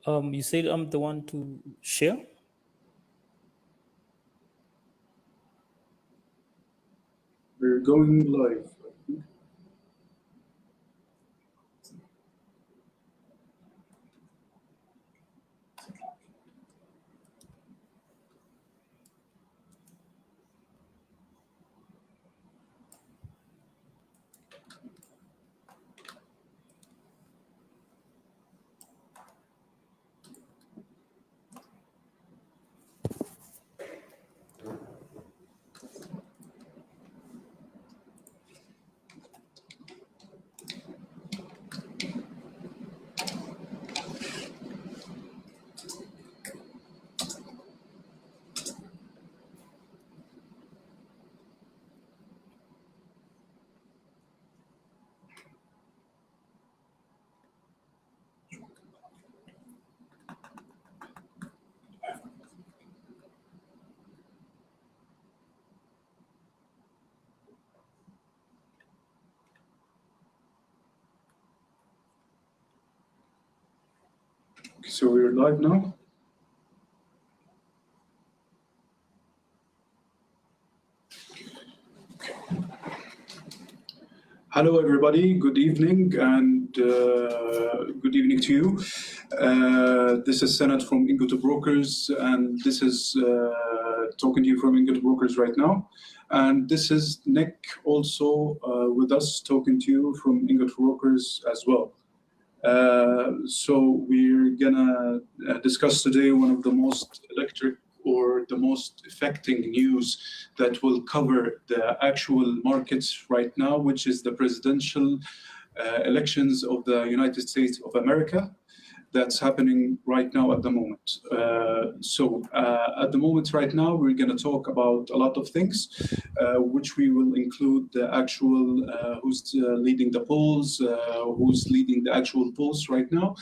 You said I'm the one to share? We're going live. So we're live now. Hello, everybody. Good evening, and good evening to you. This is Sanad from INGOT Brokers, and this is talking to you from INGOT Brokers right now. And this is Nick also with us talking to you from INGOT Brokers as well. So we're gonna discuss today one of the most electric or the most affecting news that will cover the actual markets right now, which is the presidential elections of the United States of America. That's happening right now at the moment. At the moment right now, we're going to talk about a lot of things, which we will include the actual who's leading the polls, who's leading the actual polls right now.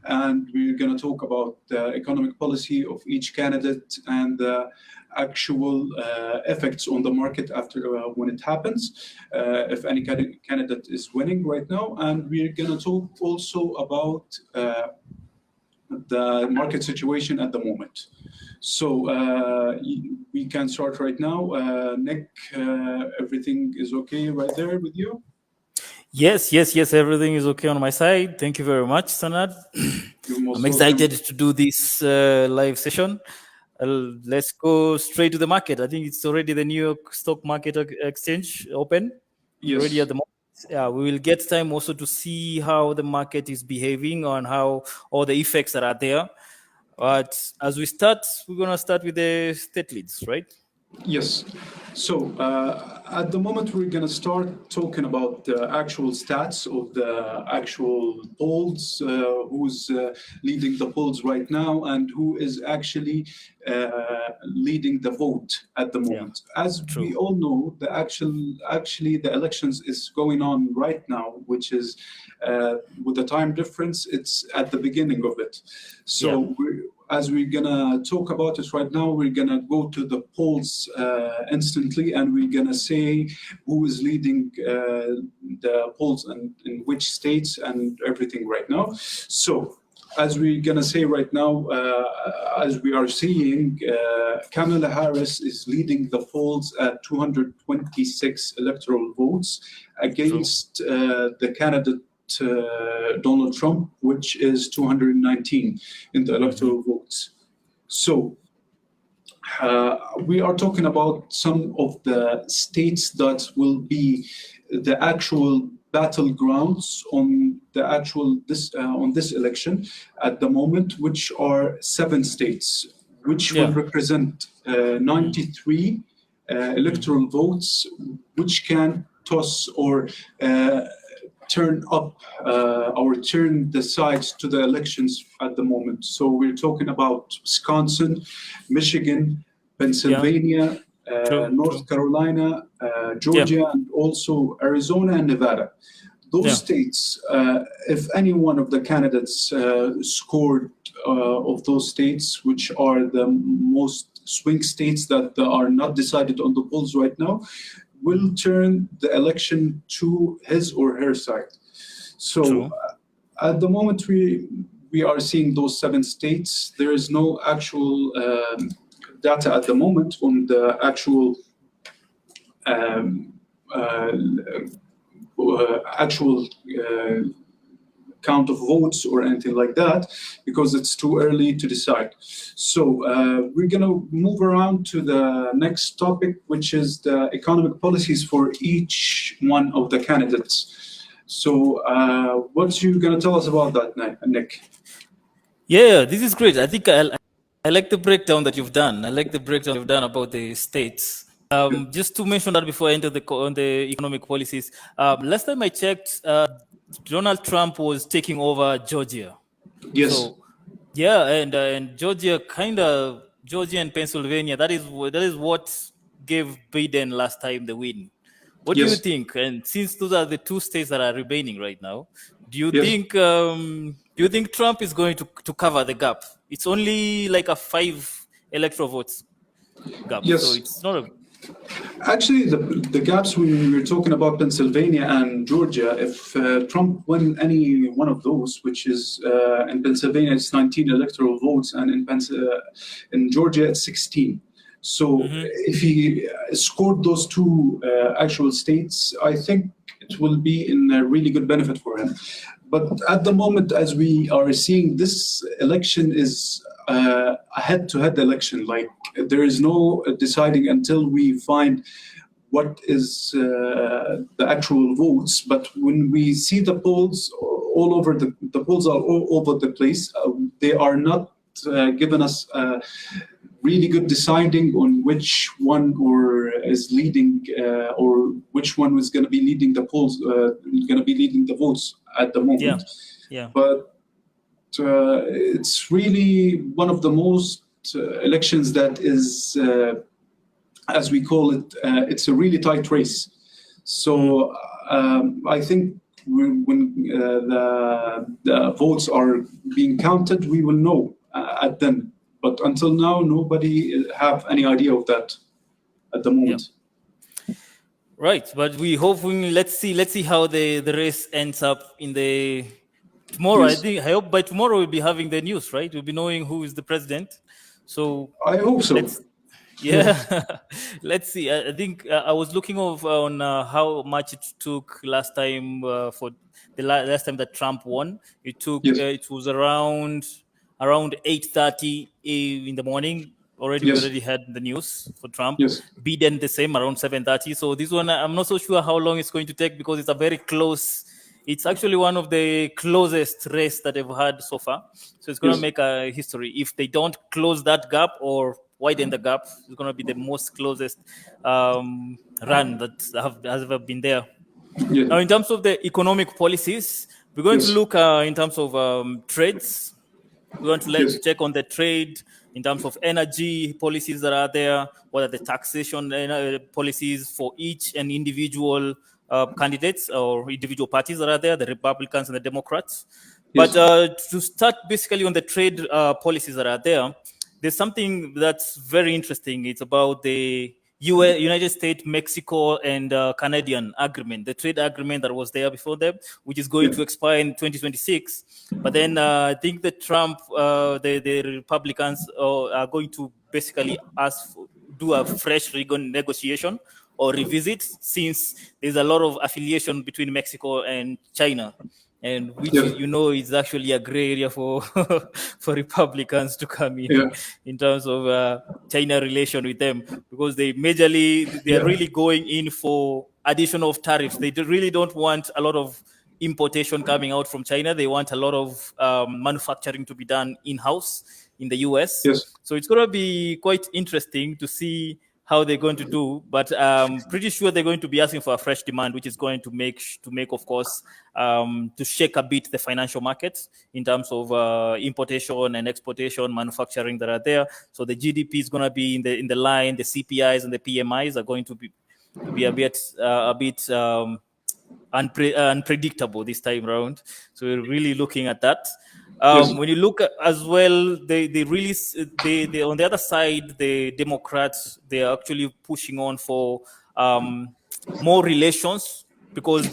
And we're going to talk about the economic policy of each candidate and the actual effects on the market after when it happens, if any candidate is winning right now. And we're going to talk also about the market situation at the moment. So we can start right now. Nick, everything is okay right there with you? Yes. Everything is okay on my side. Thank you very much, Sanad. I'm excited to do this live session. Let's go straight to the market. I think it's already the New York Stock Market Exchange open. Yes. Already at the moment. Yeah, we will get time also to see how the market is behaving and how all the effects that are there. But as we start, we're going to start with the state leads, right? Yes. So at the moment, we're going to start talking about the actual stats of the actual polls, who's leading the polls right now, and who is actually leading the vote at the moment. Yeah, as true. We all know, actually the elections is going on right now, which is with the time difference, it's at the beginning of it. So as we're gonna talk about it right now, we're gonna go to the polls instantly, and we're gonna say who is leading the polls and in which states and everything right now. So as we're gonna say right now, as we are seeing, Kamala Harris is leading the polls at 226 electoral votes against the candidate Donald Trump, which is 219 in the electoral votes. So we are talking about some of the states that will be the actual battlegrounds on the actual on this election at the moment, which are 7 states, which will represent 93 electoral votes, which can toss or turn up or turn the sides to the elections at the moment. So we're talking about Wisconsin, Michigan, Pennsylvania, North Carolina, Georgia, and also Arizona and Nevada. Those states, if any one of the candidates scored of those states, which are the most swing states that are not decided on the polls right now, will turn the election to his or her side. So at the moment, we are seeing those 7 states. There is no actual data at the moment on the actual um, uh, actual count of votes or anything like that, because it's too early to decide. So we're going to move around to the next topic, which is the economic policies for each one of the candidates. So what you going to tell us about that, Nick? Yeah, this is great. I think I like the breakdown that you've done. I like the breakdown you've done about the states. Just to mention that before I enter on the economic policies, last time I checked, Donald Trump was taking over Georgia. Yes. So yeah, and Georgia Georgia and Pennsylvania. That is what gave Biden last time the win. What do you Yes. think? And since those are the two states that are remaining right now, Yes. do you think Trump is going to cover the gap? It's only like a 5 electoral votes gap, so Yes. it's not a Actually, the gaps when we were talking about Pennsylvania and Georgia, if Trump won any one of those, which is in Pennsylvania, it's 19 electoral votes, and in Georgia, it's 16. So if he scored those two actual states, I think it will be in a really good benefit for him. But at the moment, as we are seeing, this election is a head-to-head election. Like, there is no deciding until we find what is the actual votes. But when we see the polls all over, the polls are all over the place. They are not giving us really good deciding on which one or is leading or which one was going to be leading the polls, going to be leading the votes at the moment. yeah. But it's really one of the most elections that is, as we call it, it's a really tight race. So I think when the votes are being counted, we will know at then. But until now, nobody have any idea of that at the moment. Right, but we hoping let's see how the race ends up in the tomorrow. Yes. I hope by tomorrow we'll be having the news, right? We'll be knowing who is the president. So I hope so. Let's see. I think I was looking on how much it took last time for the last time that Trump won. It took it was around 8:30 in the morning. We already had the news for Trump. Biden the same, around 7:30. So this one, I'm not so sure how long it's going to take, because it's a very close. It's actually one of the closest race that they've had so far. So it's going to make a history. If they don't close that gap or widen the gap, it's going to be the most closest run that has ever been there. Now, in terms of the economic policies, we're going to look in terms of trades. We want to check on the trade in terms of energy policies that are there. What are the taxation policies for each and individual candidates or individual parties that are there, the Republicans and the Democrats. But to start basically on the trade policies that are there, there's something that's very interesting. It's about the United States, Mexico, and Canadian agreement, the trade agreement that was there before them, which is going to expire in 2026. But then I think that Trump, the Republicans are going to basically do a fresh negotiation or revisit, since there's a lot of affiliation between Mexico and China, and which is actually a gray area for for Republicans to come in terms of China relation with them, because they are really going in for additional tariffs. They really don't want a lot of importation coming out from China. They want a lot of manufacturing to be done in-house in the US. So it's going to be quite interesting to see how they're going to do, but pretty sure they're going to be asking for a fresh demand, which is going to make, of course, to shake a bit the financial markets in terms of importation and exportation, manufacturing that are there. So the GDP is going to be in the line. The CPIs and the PMIs are going to be a bit unpredictable this time around. So we're really looking at that. When you look at as well, they on the other side, the Democrats, they are actually pushing on for more relations, because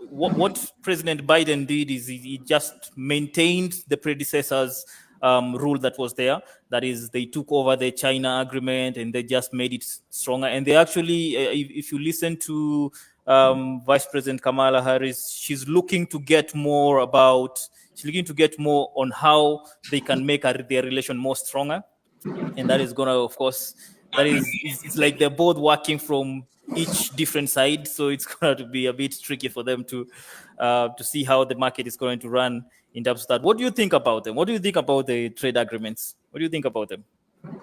what President Biden did is he just maintained the predecessors' rule that was there. That is, they took over the China agreement and they just made it stronger. And they actually, if you listen to Vice President Kamala Harris, she's looking to get more on how they can make their relation more stronger. And that is gonna, of course, that is it's like they're both working from each different side, so it's going to be a bit tricky for them to see how the market is going to run in terms of that. What do you think about them? What do you think about the trade agreements? What do you think about them?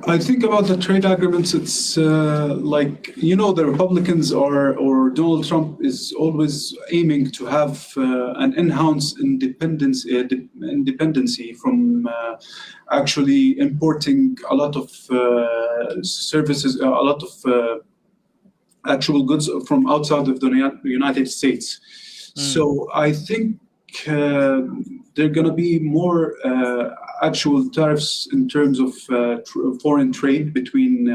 I think about the trade agreements, it's like, the Republicans or Donald Trump is always aiming to have an enhanced independency from actually importing a lot of services, a lot of actual goods from outside of the United States. So I think there are going to be more actual tariffs in terms of foreign trade between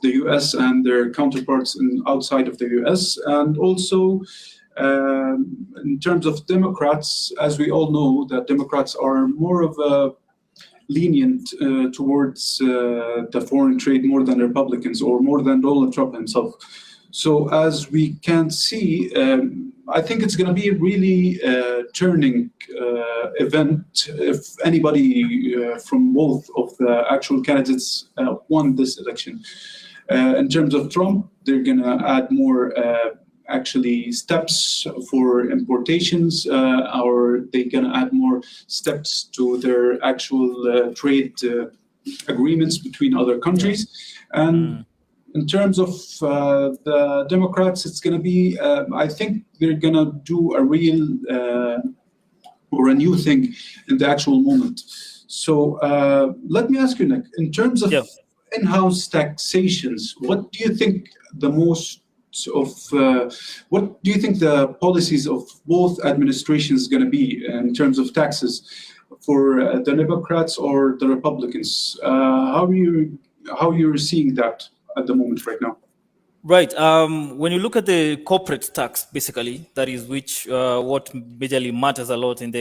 the US and their counterparts outside of the US. And also in terms of Democrats, as we all know, that Democrats are more of a lenient towards the foreign trade more than Republicans or more than Donald Trump himself. So as we can see, I think it's going to be a really turning event if anybody from both of the actual candidates won this election. In terms of Trump, they're going to add more actually steps for importations, or they're going to add more steps to their actual trade agreements between other countries. And in terms of the Democrats, it's going to be, I think they're going to do a real or a new thing in the actual moment. So let me ask you, Nick, in terms of in-house taxations, what do you think the policies of both administrations is going to be in terms of taxes for the Democrats or the Republicans? How are you seeing that at the moment right now? Right. When you look at the corporate tax, basically, that is what majorly matters a lot in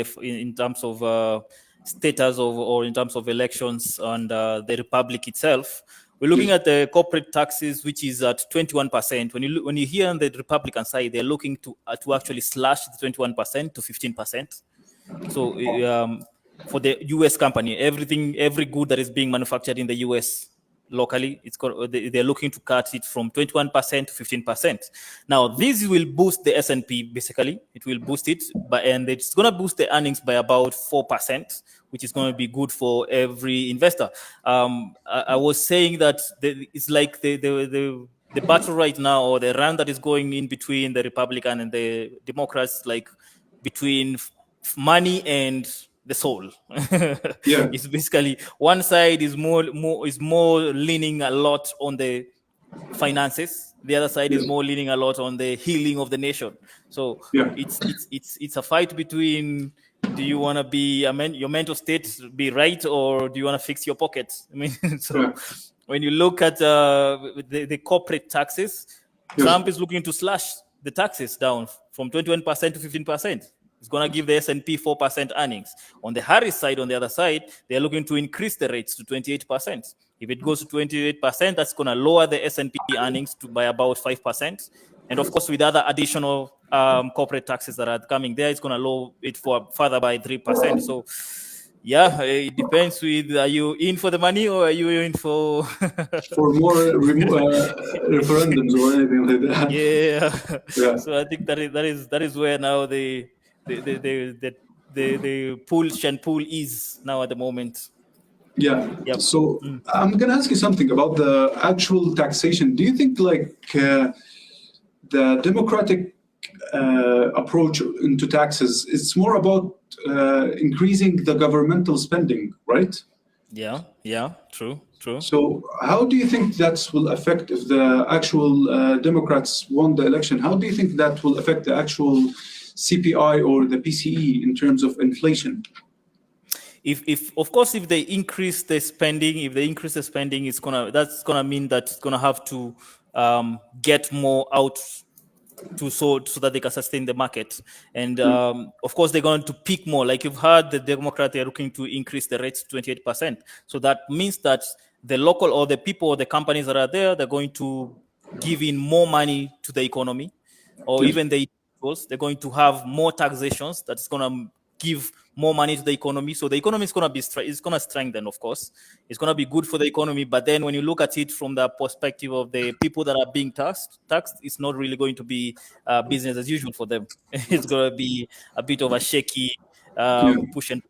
terms of status or in terms of elections and the republic itself. We're looking at the corporate taxes, which is at 21%. When you hear on the Republican side, they're looking to actually slash the 21% to 15%. So for the U.S. company, every good that is being manufactured in the U.S. locally, they're looking to cut it from 21% to 15%. Now, this will boost the S&P, basically. It will boost it, and it's going to boost the earnings by about 4%, which is going to be good for every investor. I was saying that it's like the battle right now, or the round that is going in between the Republican and the Democrats, like between money and the soul. It's basically one side is more leaning a lot on the finances. The other side is more leaning a lot on the healing of the nation. So it's a fight between, do you want to be your mental state be right, or do you want to fix your pockets? I mean, when you look at the corporate taxes, Trump is looking to slash the taxes down from 21% to 15%. It's going to give the S&P 4% earnings. On the Harris side, on the other side, they're looking to increase the rates to 28%. If it goes to 28%, that's going to lower the S&P earnings by about 5%. And of course, with other additional corporate taxes that are coming there, it's going to lower it further by 3%. So, yeah, it depends are you in for the money or are you in for more referendums or anything like that? Yeah. So I think that is where now the push and pull is now at the moment. So I'm going to ask you something about the actual taxation. Do you think the Democratic approach into taxes, it's more about increasing the governmental spending, right? Yeah, true. So how do you think that will affect, if the actual Democrats won the election, how do you think that will affect the actual CPI or the PCE in terms of inflation? If of course, if they increase the spending, that's gonna mean that it's gonna have to get more out so that they can sustain the market. And of course, they're going to pick more. Like you've heard, the Democrats are looking to increase the rates to 28%. So that means that the local or the people or the companies that are there, they're going to give in more money to the economy, or Yes. even the individuals. They're going to have more taxations that's going to give more money to the economy. So the economy is going to be it's going to strengthen, of course. It's going to be good for the economy. But then when you look at it from the perspective of the people that are being taxed, it's not really going to be business as usual for them. It's going to be a bit of a shaky Yeah. push and.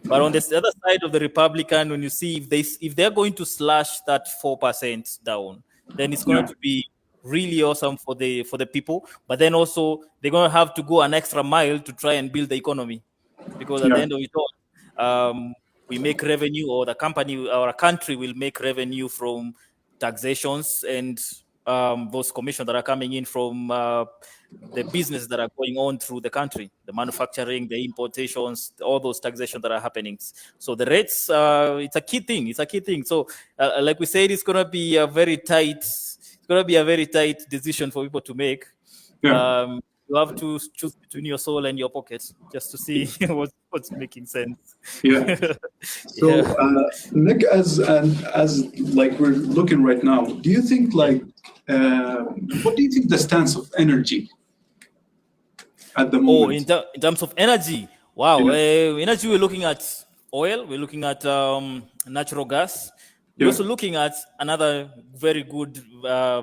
But on this other side of the Republican, when you see if they're going to slash that 4% down, then it's going Yeah. to be really awesome for the people. But then also they're going to have to go an extra mile to try and build the economy, because at the Yeah. end of it all, we make revenue, or the company or a country will make revenue from taxations and those commissions that are coming in from the business that are going on through the country, the manufacturing, the importations, all those taxations that are happening. So the rates, it's a key thing. It's a key thing. So like we said, it's going to be a very tight. It's going to be a very tight decision for people to make. Yeah. You have to choose between your soul and your pocket just to see what's making sense. Yeah. Yeah. So, Nick, as like we're looking right now, do you think Yeah. what do you think the stance of energy at the Oh, moment? in terms of energy, wow. Yeah. Energy, we're looking at oil, we're looking at natural gas. We're Yeah. also looking at another very good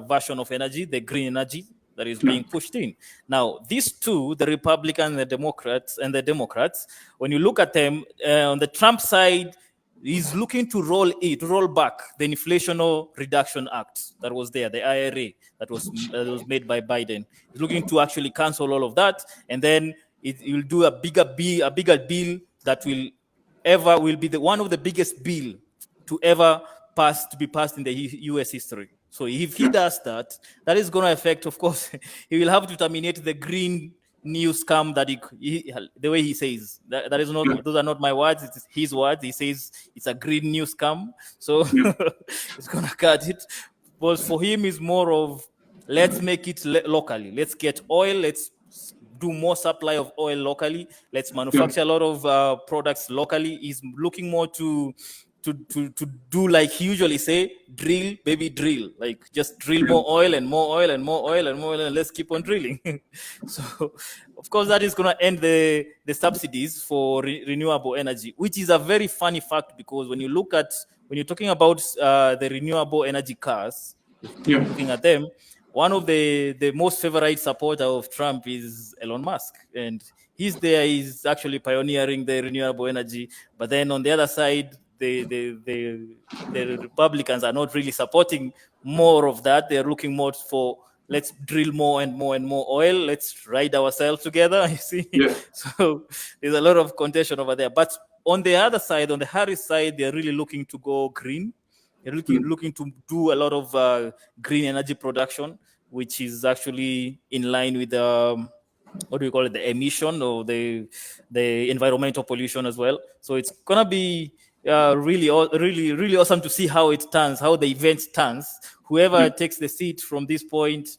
version of energy, the green energy that is Yeah. being pushed in. Now, these two, the Republicans, the Democrats, when you look at them on the Trump side, he's looking to roll back the Inflation Reduction Act that was there, the IRA that was made by Biden. He's looking to actually cancel all of that, and then it will do a bigger bill that will be one of the biggest bill to be passed in the U.S. history. So if he Yeah. does that, that is going to affect, of course, he will have to terminate the green new scam that the way he says that is Yeah. not, those are not my words, it's his words. He says it's a green new scam, so Yeah. it's gonna cut it. But for him, is more of, let's make it locally. Let's get oil. Let's do more supply of oil locally. Let's Yeah. manufacture a lot of products locally. He's looking more to do, like he usually say, drill, baby, drill. Like just drill Yeah. more oil and more oil and more oil and more oil, and let's keep on drilling. So, of course, that is going to end the subsidies for renewable energy, which is a very funny fact, because when you're talking about the renewable energy cars, Yeah. looking at them, one of the most favorite supporter of Trump is Elon Musk, and he's actually pioneering the renewable energy. But then on the other side, the Republicans are not really supporting more of that. They're looking more for, let's drill more and more and more oil. Let's ride ourselves together. You see, Yeah. so there's a lot of contention over there. But on the other side, on the Harris side, they're really looking to go green. They're looking to do a lot of green energy production, which is actually in line with what do we call it, the emission, or the environmental pollution as well. So it's gonna be really awesome to see how it turns, how the event turns. Whoever Yeah. takes the seat from this point,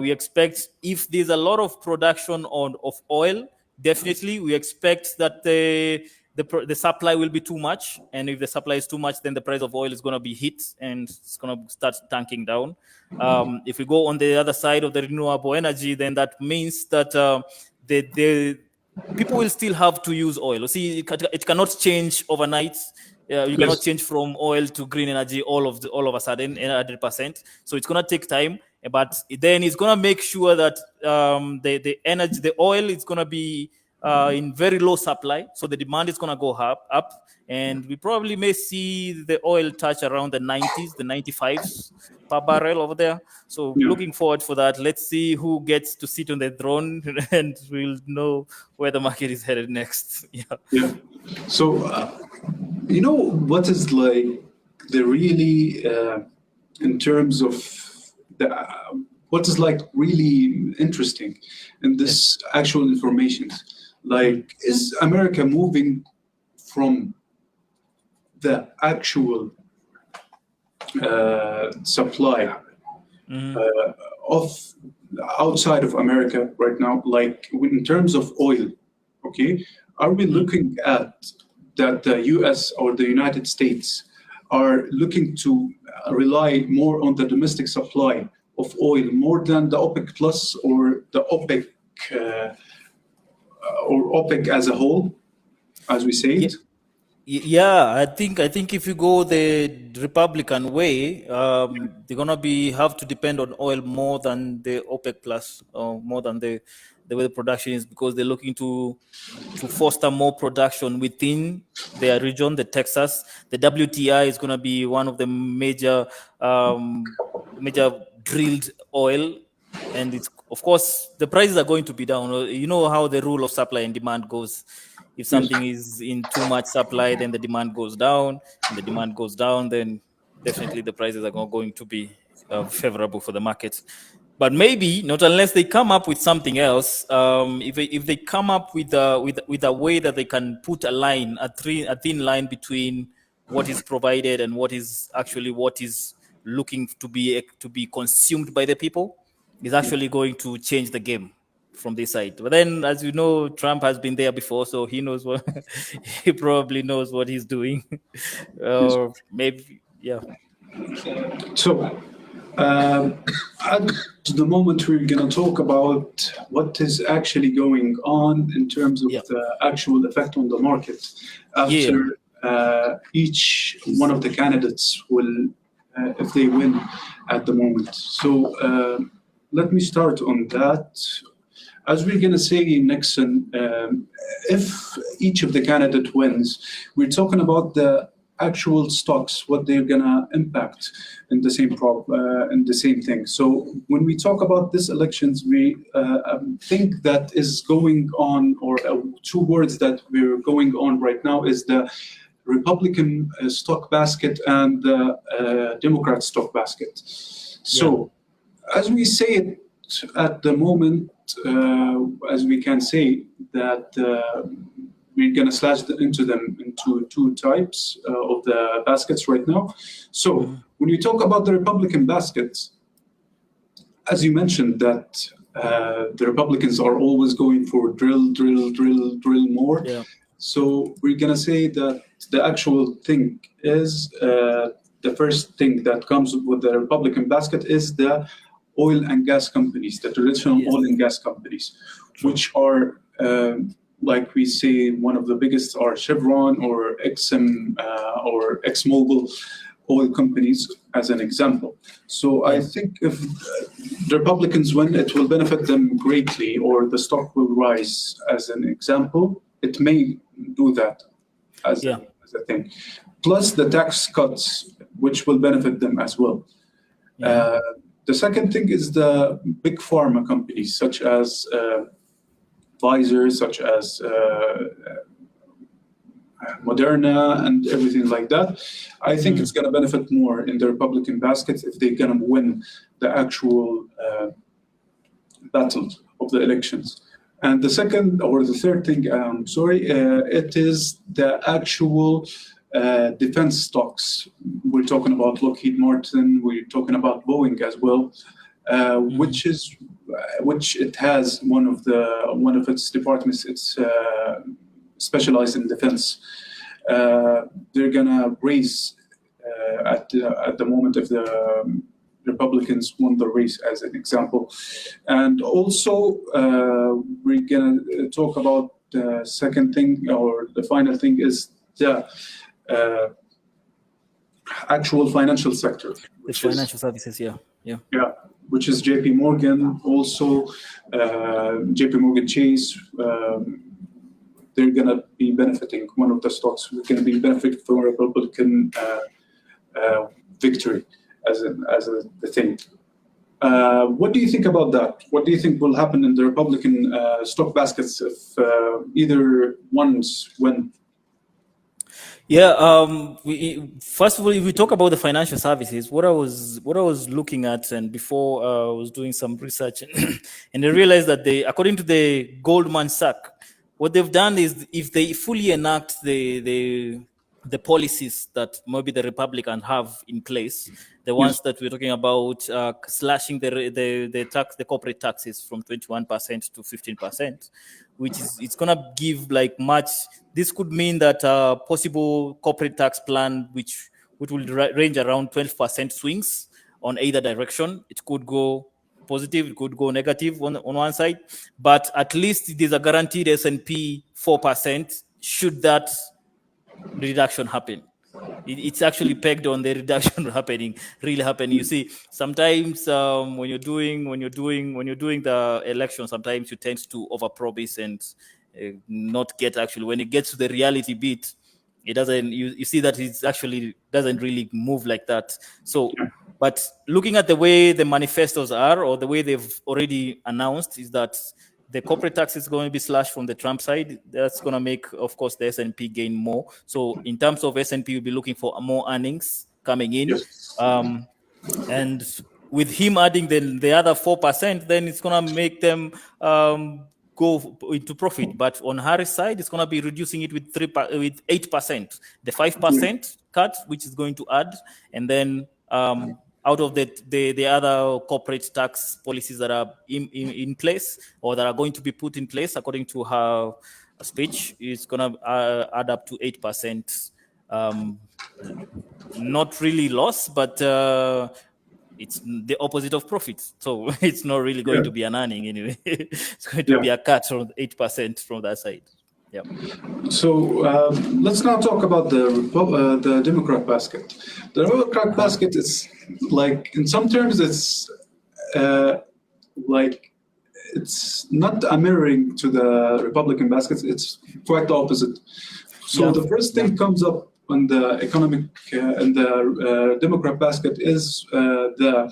we expect, if there's a lot of production of oil, definitely we expect that the supply will be too much, and if the supply is too much, then the price of oil is going to be hit and it's going to start tanking down. If we go on the other side of the renewable energy, then that means that the people will still have to use oil. See, it cannot change overnight. You cannot Yes. change from oil to green energy all of a sudden, 100%. So it's gonna take time, but then it's gonna make sure that the energy, the oil, is gonna be in very low supply, so the demand is gonna go up, and we probably may see the oil touch around the 90s, the 95s per barrel over there. So Yeah. looking forward for that. Let's see who gets to sit on the throne, and we'll know where the market is headed next. Yeah. Yeah. So, what is like the really, in terms of the, what is like really interesting in Yes. this actual information? Like, is America moving from the actual supply Mhm. of outside of America right now, like in terms of oil, okay, are we looking at that the US or the United States are looking to rely more on the domestic supply of oil more than the OPEC Plus or the uh, OPEC as a whole, as we say Yeah, it? yeah, I think if you go the Republican way, they're gonna be have to depend on oil more than the OPEC plus, or more than the way the production is, because they're looking to foster more production within their region, the Texas. The WTI is gonna be one of the major drilled oil, and it's, of course, the prices are going to be down. You know how the rule of supply and demand goes. If Yes. something is in too much supply, then the demand goes down, and the demand goes down, then definitely the prices are going to be favorable for the market. But maybe not unless they come up with something else. If they come up with a way that they can put a thin line between what is provided and what is looking to be consumed by the people, is actually going to change the game from this side. But then, as you know, Trump has been there before, so he knows what he probably knows what he's doing. Yes. Or maybe, yeah, So, at the moment, we're going to talk about what is actually going on in terms of yeah, the actual effect on the market yeah, after each one of the candidates will, if they win at the moment. So, let me start on that. As we're going to say, Nixon, if each of the candidate wins, we're talking about the actual stocks, what they're going to impact in the same in the same thing. So when we talk about these elections, we think that is going on, or two words that we're going on right now is the Republican stock basket and the Democrat stock basket. yeah, So as we say it at the moment, as we can say that we're going to slash into them into two types of the baskets right now. So mhm, when you talk about the Republican baskets, as you mentioned that the Republicans are always going for drill, drill, drill, drill more. yeah, So we're going to say that the actual thing is the first thing that comes with the Republican basket is the oil and gas companies, the traditional yes, oil and gas companies, true, which are, like we say, one of the biggest are Chevron or or ExxonMobil oil companies, as an example. So I yeah, think if the Republicans win, it will benefit them greatly, or the stock will rise, as an example. It may do that yeah, as a thing. Plus the tax cuts, which will benefit them as well. yeah, Uh, the second thing is the big pharma companies, such as Pfizer, such as Moderna, and everything like that. I think it's mm, going to benefit more in the Republican basket if they're going to win the actual battle of the elections. And the second or the third thing, sorry, it is the actual defense stocks. We're talking about Lockheed Martin. We're talking about Boeing as well, mm, which it has one of its departments. It's specialized in defense. They're gonna raise at the moment if the Republicans won the race, as an example. And also, we're going to talk about the second thing, or the final thing, is the uh, actual financial sector, the which is, financial services, yeah, yeah, yeah, which is JP Morgan, also JP Morgan Chase. They're going to be benefiting, one of the stocks are going to be benefiting from a Republican victory as the thing. What do you think about that? What do you think will happen in the Republican stock baskets if either ones win? yeah. First of all, if we talk about the financial services, what I was looking at, and before I was doing some research, and I realized that according to the Goldman Sachs, what they've done is, if they fully enact the policies that maybe the Republican have in place, the ones that we're talking about, slashing the corporate taxes from 21% to 15%, which is, it's gonna give like much. This could mean that possible corporate tax plan, which will range around 12% swings on either direction. It could go positive, it could go negative on one side, but at least there's a guaranteed S&P 4% should that reduction happen. It's actually pegged on the reduction really happening. You see, sometimes when you're doing the election, sometimes you tend to overpromise and not get, actually, when it gets to the reality bit, it doesn't. You see that it's actually doesn't really move like that. So, but looking at the way the manifestos are, or the way they've already announced, is that the corporate tax is going to be slashed from the Trump side. That's going to make, of course, the S&P gain more. So in terms of S&P, we'll be looking for more earnings coming in. Yes. And with him adding the other 4%, then it's going to make them go into profit. But on Harris' side, it's going to be reducing it with 8%. The 5% cut, which is going to add, and then out of the other corporate tax policies that are in place, or that are going to be put in place, according to her speech, is going to add up to 8%. Not really loss, but it's the opposite of profit. So it's not really going to be an earning anyway. It's going to be a cut from 8% from that side. Yeah. So let's now talk about the Democrat basket. The Democrat basket is, like, in some terms, it's like, it's not a mirroring to the Republican baskets. It's quite the opposite. So the first thing comes up on the economic and the Democrat basket is the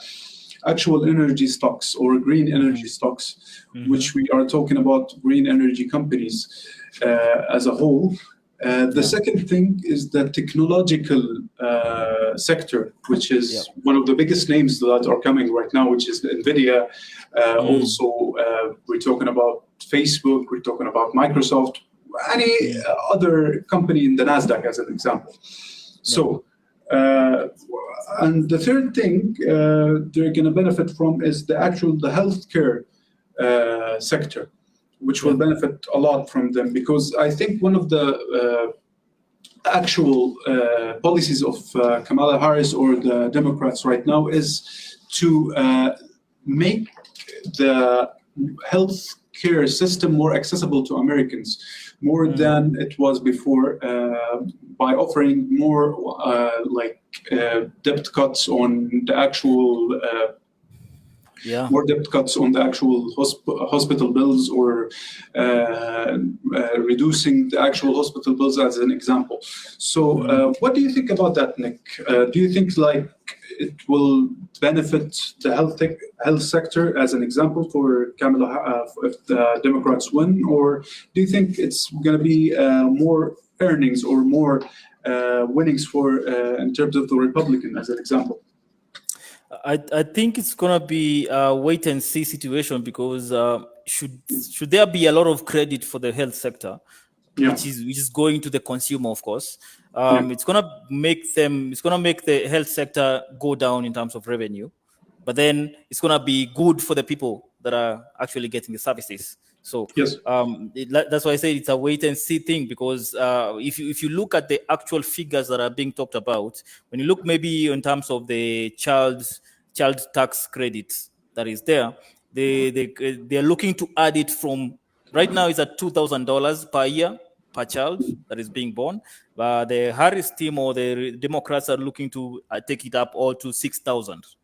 actual energy stocks, or green energy stocks, which we are talking about green energy companies as a whole. The second thing is the technological sector, which is one of the biggest names that are coming right now, which is NVIDIA. Also, we're talking about Facebook, we're talking about Microsoft, any other company in the NASDAQ, as an example. So, and the third thing they're going to benefit from is the healthcare sector, which will benefit a lot from them, because I think one of the actual policies of Kamala Harris or the Democrats right now is to make the healthcare system more accessible to Americans, more than it was before, by offering more debt cuts on the actual more debt cuts on the actual hospital bills, or reducing the actual hospital bills, as an example. So what do you think about that, Nick? Do you think like it will benefit the health sector, as an example, for Kamala if the Democrats win, or do you think it's going to be more earnings or more winnings for in terms of the Republican, as an example? I think it's gonna be a wait and see situation, because should there be a lot of credit for the health sector, which is going to the consumer, of course, it's gonna make the health sector go down in terms of revenue, but then it's gonna be good for the people that are actually getting the services. So that's why I say it's a wait and see thing, because if you look at the actual figures that are being talked about, when you look maybe in terms of the child tax credit that is there, they're looking to add it from, right now it's at $2,000 per year per child that is being born. But the Harris team or the Democrats are looking to take it up all to $6,000.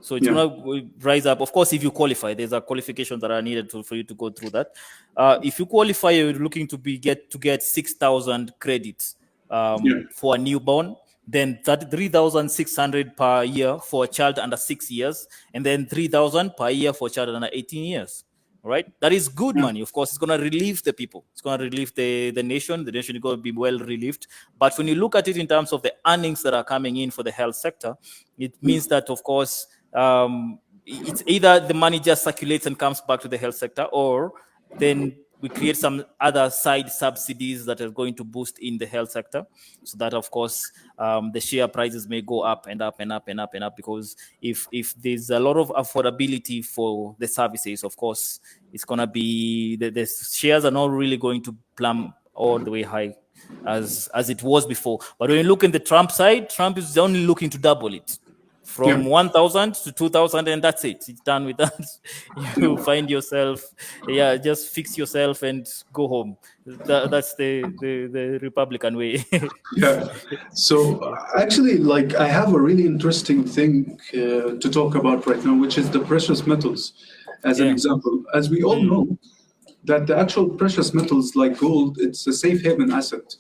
So it's going to rise up. Of course, if you qualify, there's a qualifications that are needed for you to go through that. If you qualify, you're looking to get 6,000 credits for a newborn, then 3,600 per year for a child under 6 years, and then 3,000 per year for a child under 18 years. Right? That is good money. Of course, it's going to relieve the people. It's going to relieve the nation. The nation is going to be well relieved. But when you look at it in terms of the earnings that are coming in for the health sector, it means that, of course, it's either the money just circulates and comes back to the health sector, or then we create some other side subsidies that are going to boost in the health sector, so that of course the share prices may go up and up and up and up and up, because if there's a lot of affordability for the services, of course it's going to be the shares are not really going to plumb all the way high as it was before. But when you look in the Trump side, Trump is only looking to double it from 1,000 to 2,000, and that's it. It's done with that. You find yourself, just fix yourself and go home. That's the Republican way. So actually, like, I have a really interesting thing to talk about right now, which is the precious metals, as an example. As we all know, that the actual precious metals like gold, it's a safe haven asset.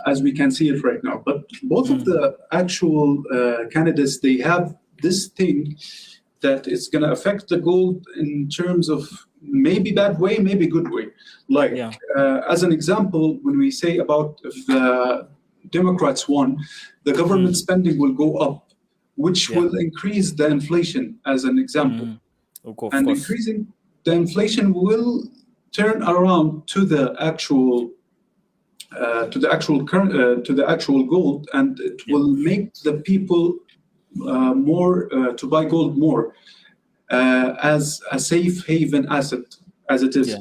As we can see it right now. But both of the actual candidates, they have this thing that it's going to affect the gold in terms of maybe bad way, maybe good way. Like, as an example, when we say about if the Democrats won, the government spending will go up, which will increase the inflation, as an example. And increasing the inflation will turn around to the actual gold, and it will make the people more to buy gold more as a safe haven asset, as it is.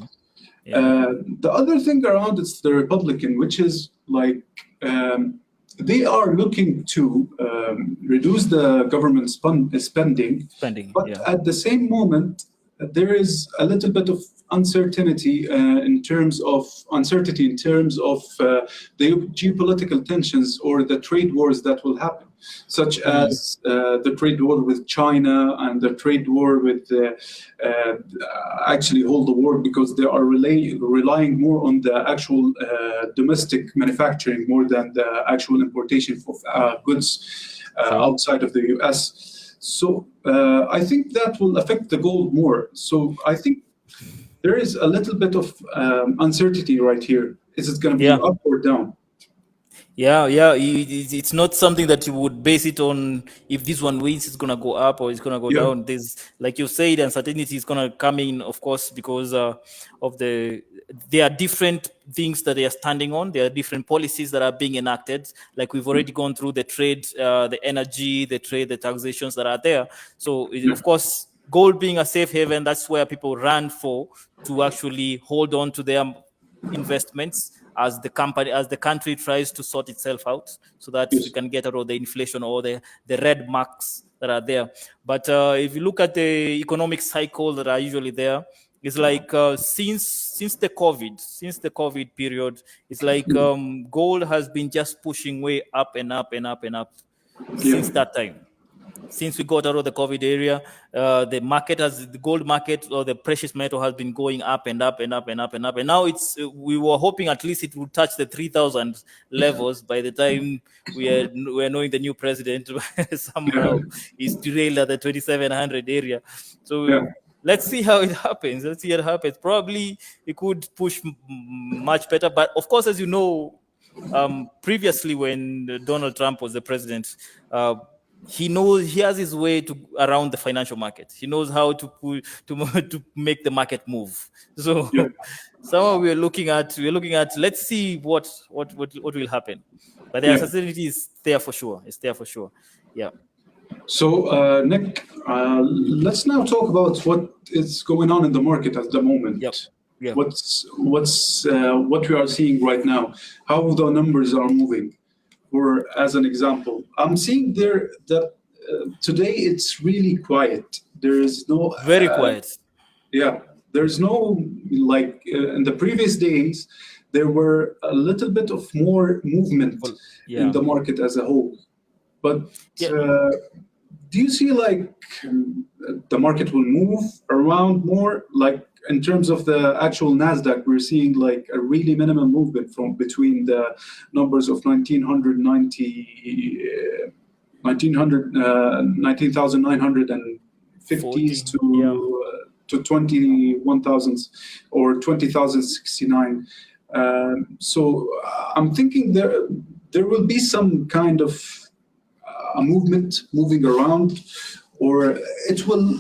The other thing around it's the Republican, which is like they are looking to reduce the government spending, but at the same moment there is a little bit of uncertainty in terms of the geopolitical tensions or the trade wars that will happen, such as the trade war with China and the trade war with actually hold the war, because they are relying more on the actual domestic manufacturing more than the actual importation of goods outside of the US. So I think that will affect the gold more. So I think there is a little bit of uncertainty right here. Is it going to be up or down? It's not something that you would base it on. If this one wins, it's going to go up or it's going to go down. There's, like you said, uncertainty is going to come in, of course, because there are different things that they are standing on. There are different policies that are being enacted. Like we've already gone through the trade, the energy, the trade, the taxations that are there. So, of course, gold being a safe haven, that's where people run for to actually hold on to their investments as the country tries to sort itself out, so that we can get out of the inflation or the red marks that are there. But if you look at the economic cycle that are usually there, it's like since the COVID period, it's like gold has been just pushing way up and up and up and up since that time. Since we got out of the COVID area, the gold market or the precious metal has been going up and up and up and up and up. And now we were hoping at least it would touch the 3,000 levels by the time we're knowing the new president somehow is derailed at the 2,700 area. So let's see how it happens. Probably it could push much better. But of course, as you know, previously when Donald Trump was the president, he has his way around the financial market. He knows how to make the market move. So somehow we're looking at. Let's see what will happen. But the uncertainty is there for sure. It's there for sure. Yeah. So Nick, let's now talk about what is going on in the market at the moment. Yeah. What we are seeing right now, how the numbers are moving. Or as an example, I'm seeing there that today it's really quiet. There is no very quiet. There's no like in the previous days. There were a little bit of more movement in the market as a whole. But do you see like the market will move around more? Like in terms of the actual NASDAQ, we're seeing like a really minimum movement from between the numbers of 19,950s to 21,000 or 20,069. So I'm thinking there will be some kind of a movement moving around, or it will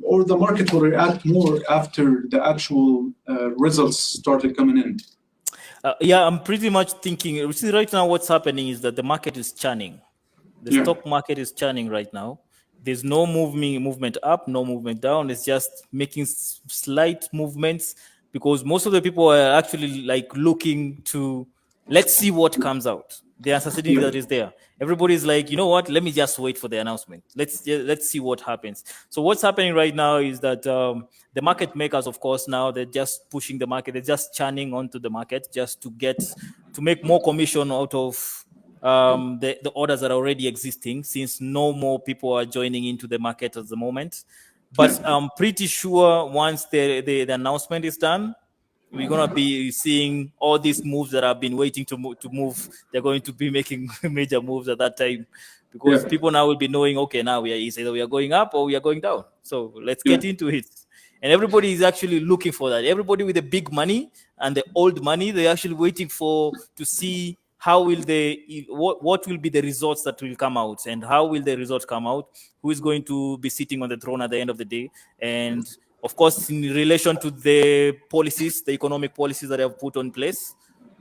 or the market will react more after the actual results started coming in? Yeah, I'm pretty much thinking. You see, right now, what's happening is that the market is churning. The Yeah, stock market is churning right now. There's no movement up, no movement down. It's just making slight movements because most of the people are actually like looking to let's see what comes out. The uncertainty yeah, that is there. Everybody's like, you know what? Let me just wait for the announcement. Let's see what happens. So what's happening right now is that the market makers, of course, now they're just pushing the market. They're just churning onto the market just to make more commission out of the orders that are already existing, since no more people are joining into the market at the moment. But yeah, I'm pretty sure once the announcement is done, we're gonna be seeing all these moves that have been waiting to move. They're going to be making major moves at that time yeah, because people now will be knowing, okay, now either we are going up or we are going down. So let's yeah, get into it. And everybody is actually looking for that. Everybody with the big money and the old money, they're actually waiting for to see how will they what will be the results that will come out, and how will the results come out, who is going to be sitting on the throne at the end of the day. And of course, in relation to the policies, the economic policies that they have put on place,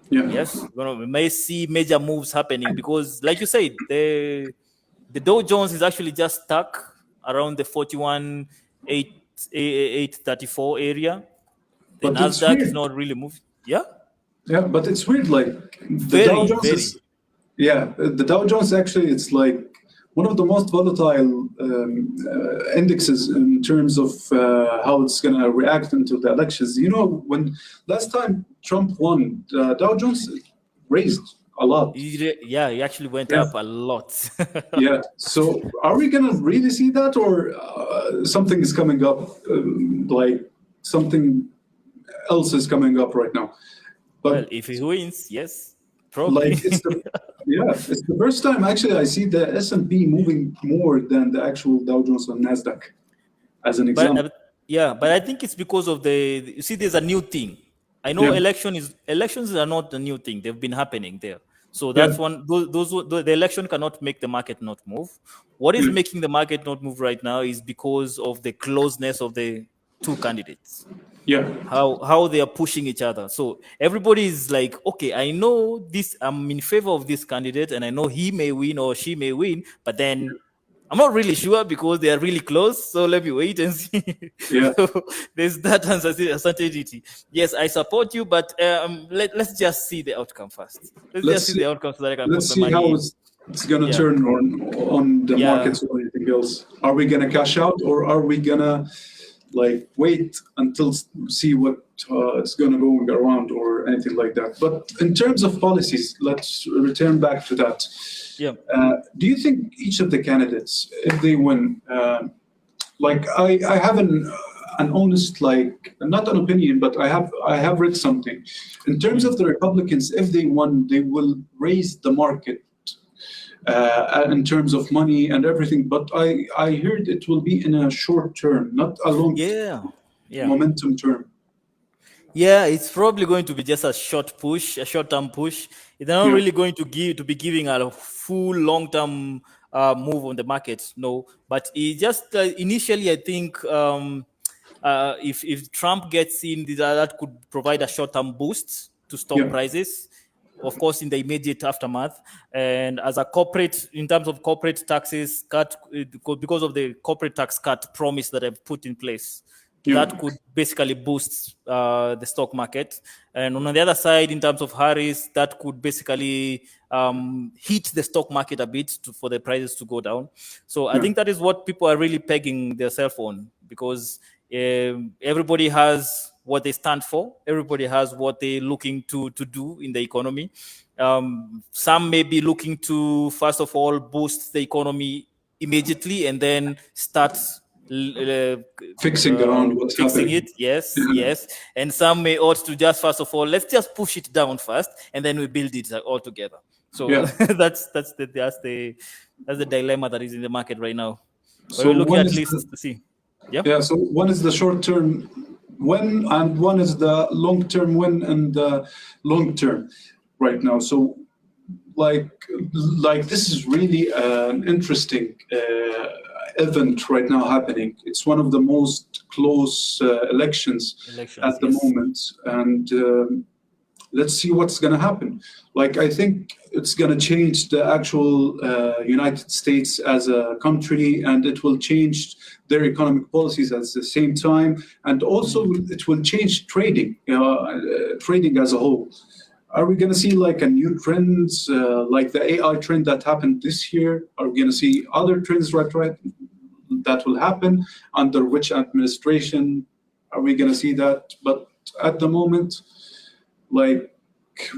yeah. yes, we may see major moves happening because, like you said, the Dow Jones is actually just stuck around the 41 834 area. The But it's Nasdaq is weird. not really moving. Yeah, Yeah, but it's weird. Like the Dow very, Jones very. is, yeah, the Dow Jones actually it's like one of the most volatile indexes in terms of how it's going to react into the elections. You know, when last time Trump won, the Dow Jones raised a lot. Yeah, he actually went Yeah, up a lot. yeah. So are we going to really see that, or something is coming up, like something else is coming up right now? Well, But if he wins, yes, probably. like it's the yeah, it's the first time actually I see the S&P moving more than the actual Dow Jones and Nasdaq, as an but example. yeah, but I think it's because of the you see, there's a new thing. I know Yeah, elections are not a new thing. They've been happening there. So yeah, that's one. The election cannot make the market not move. What is yeah, making the market not move right now is because of the closeness of the two candidates, yeah, how they are pushing each other. So everybody is like, okay, I know this, I'm in favor of this candidate, and I know he may win or she may win, but then I'm not really sure because they are really close. So let me wait and see. yeah. So there's that uncertainty. Yes, I support you, but let's just see the outcome first. Let's just Let's see see. the outcome so that I can put Let's my see money how in. it's gonna Yeah, turn on the yeah. markets or anything else. Are we gonna cash out, or are we gonna like wait until see what is gonna go around or anything like that? But in terms of policies, let's return back to that. Yeah. Do you think each of the candidates, if they win, like I have an honest, like not an opinion, but I have read something in terms Mm. of the Republicans. If they won, they will raise the market in terms of money and everything. But I heard it will be in a short term, not a long Yeah. Yeah. momentum term. Yeah, it's probably going to be just a short push, a short-term push. They're not Yeah, really going to be giving a full long-term move on the market. No, but it just initially, I think if Trump gets in, that could provide a short-term boost to stock yeah, prices. Of course, in the immediate aftermath, and as a corporate, in terms of corporate taxes cut, because of the corporate tax cut promise that I've put in place, yeah, that could basically boost the stock market. And on the other side, in terms of Harris, that could basically hit the stock market a bit for the prices to go down. So I yeah, think that is what people are really pegging their cell phone, because everybody has what they stand for. Everybody has what they're looking to do in the economy. Some may be looking to, first of all, boost the economy immediately and then start fixing around what's fixing happening. it. Yes, yes. And some may ought to just, first of all, let's just push it down first and then we build it all together. So Yeah. that's the dilemma that is in the market right now. But So we're looking when at is least the to see. Yeah. Yeah, so one is the short term win, and one is the long term win and the long term right now. So like like this is really an interesting event right now happening. It's one of the most close elections Elections, at the yes. moment, and let's see what's going to happen. Like, I think it's going to change the actual United States as a country, and it will change their economic policies at the same time, and also it will change trading, trading as a whole. Are we going to see like a new trends, like the AI trend that happened this year? Are we going to see other trends right that will happen under which administration? Are we going to see that? But at the moment, like,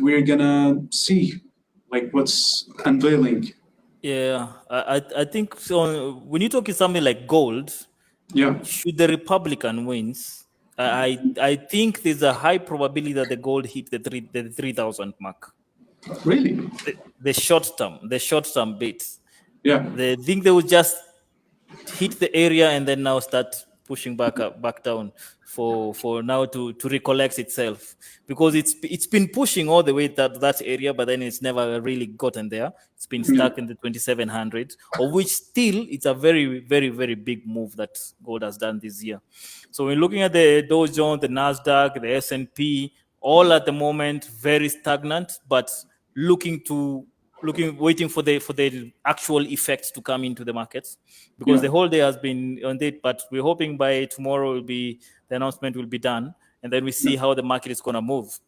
we're gonna see like what's unveiling. Yeah, I think so. When you talk something like gold, Yeah, should the Republican wins, I think there's a high probability that the gold hit the 3,000 mark. really. The short term bits. Yeah, They think they will just hit the area and then now start pushing back down for now to recollect itself, because it's been pushing all the way that area, but then it's never really gotten there. It's been yeah, stuck in the 2700, of which still it's a very very very big move that gold has done this year. So we're looking at the Dow Jones, the Nasdaq, the S&P, all at the moment very stagnant, but looking to waiting for the actual effects to come into the markets, because yeah, the whole day has been on it. But we're hoping by tomorrow will be the announcement will be done, and then we yeah, see how the market is going to move.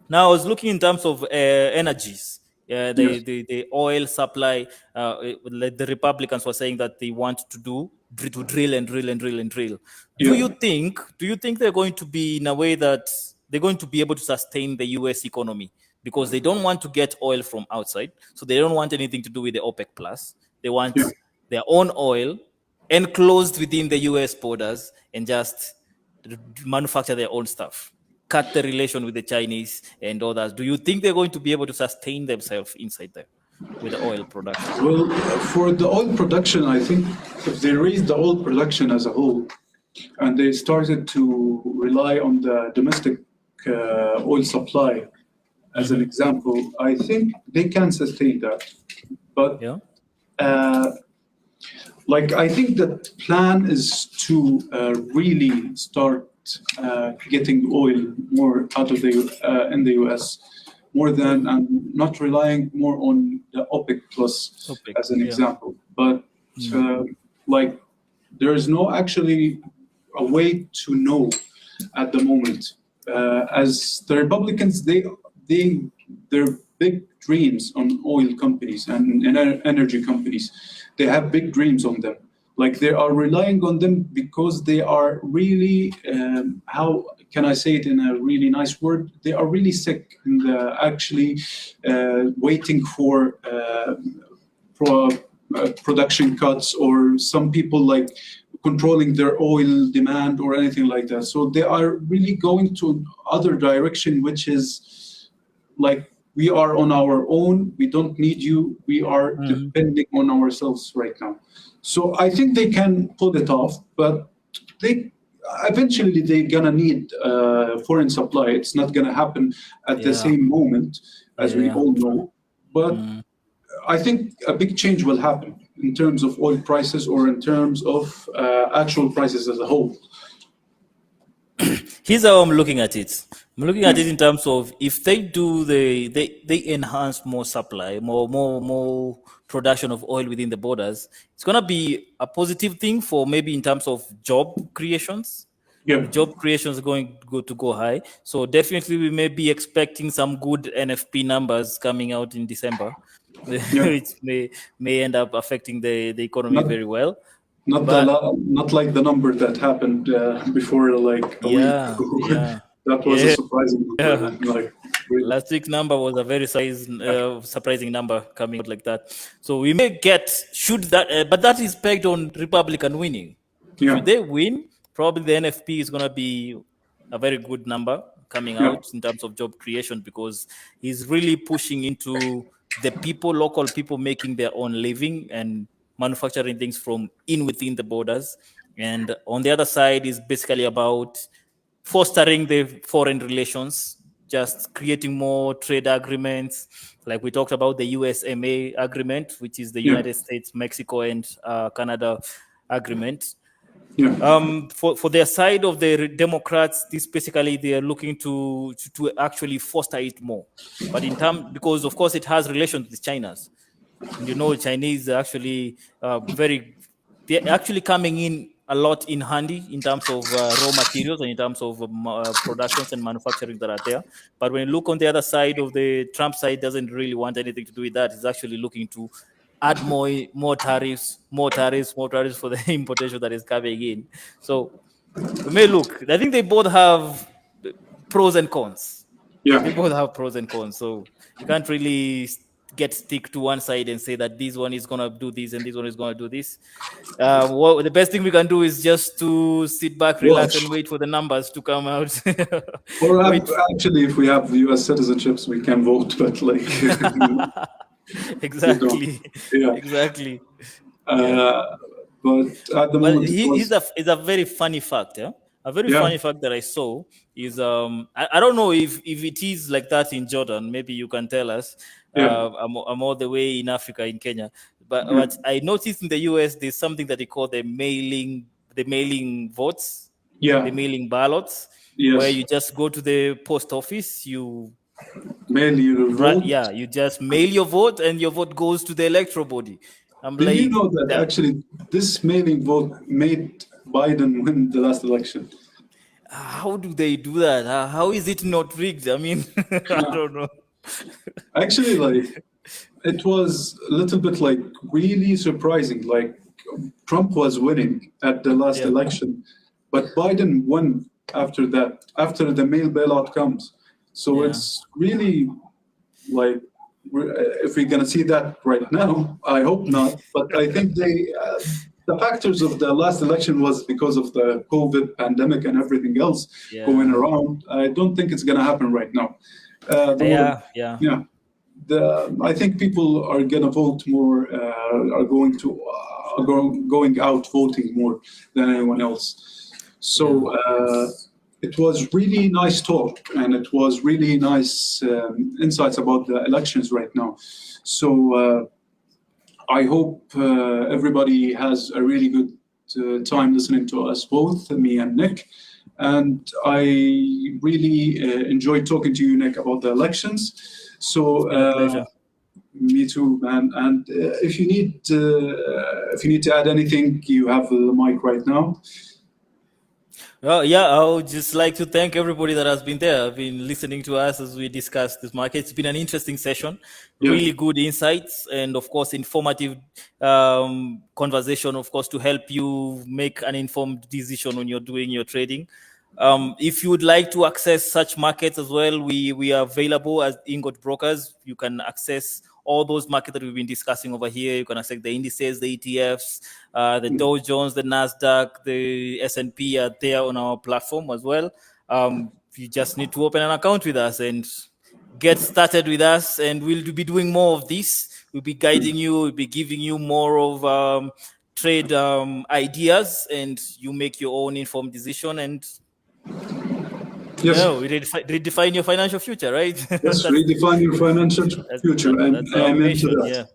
Now, I was looking in terms of energies. yes, The oil supply. Like the Republicans were saying that they want to to drill and drill and drill and drill. Do yeah, you think? Do you think they're going to be in a way that they're going to be able to sustain the U.S. economy, because they don't want to get oil from outside, so they don't want anything to do with the OPEC plus. They want yeah. their own oil enclosed within the U.S. borders and just manufacture their own stuff, cut the relation with the Chinese and others. Do you think they're going to be able to sustain themselves inside there with the oil production? Well, for the oil production, I think if they raised the oil production as a whole and they started to rely on the domestic oil supply as an Mm-hmm. example, I think they can sustain that. But Yeah. uh, like, I think that plan is to really start getting oil more out of the in the US, more than not relying more on the OPEC plus OPEC. as an Yeah. example. But Mm. uh, like, there is no actually a way to know at the moment. As the Republicans, they their big dreams on oil companies and energy companies. They have big dreams on them. Like, they are relying on them because they are really, how can I say it in a really nice word? They are really sick and actually waiting for pro, production cuts, or some people like controlling their oil demand or anything like that. So they are really going to other direction, which is like, we are on our own. We don't need you. We are Mhm. depending on ourselves right now. So I think they can pull it off, but they eventually they're gonna need foreign supply. It's not gonna happen at the Yeah. same moment, as we Yeah. all True. know. But Mm. I think a big change will happen in terms of oil prices, or in terms of actual prices as a whole. Here's how I'm looking at it. I'm looking at Yeah, it in terms of, if they do they enhance more supply, more production of oil within the borders, it's gonna be a positive thing for maybe in terms of job creations. yeah, The job creation is going to go high. So definitely we may be expecting some good NFP numbers coming out in December, yeah. which may end up affecting the economy Not very well. not the But not like the number that happened before, like a week yeah, ago. yeah, That was a yeah. surprising number. Yeah. And like, really, Last week's number was a very surprising number coming out like that. So we may get, should that, but that is pegged on Republican winning. yeah, Should they win, probably the NFP is going to be a very good number coming yeah, out in terms of job creation, because he's really pushing into the people, local people making their own living and manufacturing things from in within the borders. And on the other side is basically about fostering the foreign relations, just creating more trade agreements. Like we talked about the USMA agreement, which is the yeah, United States, Mexico, and Canada. agreement. Yeah. For their side of the Democrats, this basically they are looking to actually foster it more. But in term, because of course it has relations with China's, and Chinese are actually they're actually coming in a lot in handy in terms of raw materials and in terms of productions and manufacturing that are there. But when you look on the other side of the Trump side, doesn't really want anything to do with that. It's actually looking to add more tariffs, more tariffs, more tariffs for the importation that is coming in. So we may look. I think they both have pros and cons. Yeah. They both have pros and cons. So you can't really stick to one side and say that this one is gonna do this and this one is gonna do this. The best thing we can do is just to sit back, relax, Watch. and wait for the numbers to come out. Or Wait. actually, if we have U.S. citizenships, we can vote. But like, Exactly. yeah. Exactly. Yeah. But at the Well, moment, it was. it's a very funny fact. Yeah, a very Yeah. funny fact that I saw is I don't know if it is like that in Jordan. Maybe you can tell us. Yeah. I'm all the way in Africa, in Kenya, but Yeah. what I noticed in the US, there's something that they call the mailing votes, the Yeah. mailing ballots, where Yes. you just go to the post office, Mail your vote. yeah, you just mail your vote, and your vote goes to the electoral body. I'm Did you like know that that. actually this mailing vote made Biden win the last election? How do they do that? How is it not rigged? I mean, I don't know. Actually, like it was a little bit like really surprising. Like Trump was winning at the last Yeah, election, but Biden won after that, after the mail bailout comes. So yeah, it's really like if we're gonna see that right now, I hope not. But I think the factors of the last election was because of the COVID pandemic and everything else going yeah, around. I don't think it's gonna happen right now. The more, yeah, yeah, yeah, I think people are gonna vote more, are going to going out voting more than anyone else. yeah. So it was really nice talk, and it was really nice insights about the elections right now. So I hope everybody has a really good time listening to us both, me and Nick. And I really enjoyed talking to you, Nick, about the elections. It's So been a pleasure. me too, man. And if you need to add anything, you have the mic right now. Well, yeah, I would just like to thank everybody that has been there. I've been listening to us as we discuss this market. It's been an interesting session, Yeah. really good insights, and of course, informative conversation, of course, to help you make an informed decision when you're doing your trading. If you would like to access such markets as well, we are available as INGOT brokers. You can access all those markets that we've been discussing over here. You can access the indices, the ETFs, the Dow Jones, the Nasdaq, the S&P are there on our platform as well. You just need to open an account with us and get started with us, and we'll be doing more of this. We'll be guiding you. We'll be giving you more of trade ideas, and you make your own informed decision. And Yes. redefine your financial future, right? Yes, redefine your financial future, and that's our amen to mission. that.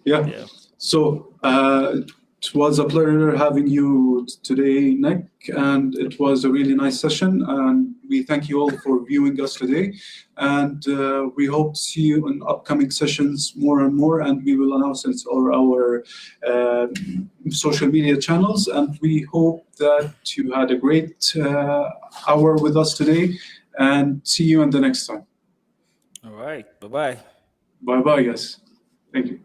Yeah, Yeah. yeah. So it was a pleasure having you today, Nick, and it was a really nice session. And we thank you all for viewing us today. And we hope to see you in upcoming sessions more and more. And we will announce it on our social media channels. And we hope that you had a great hour with us today. And see you in the next time. All right. Bye bye. Bye bye, guys. Thank you.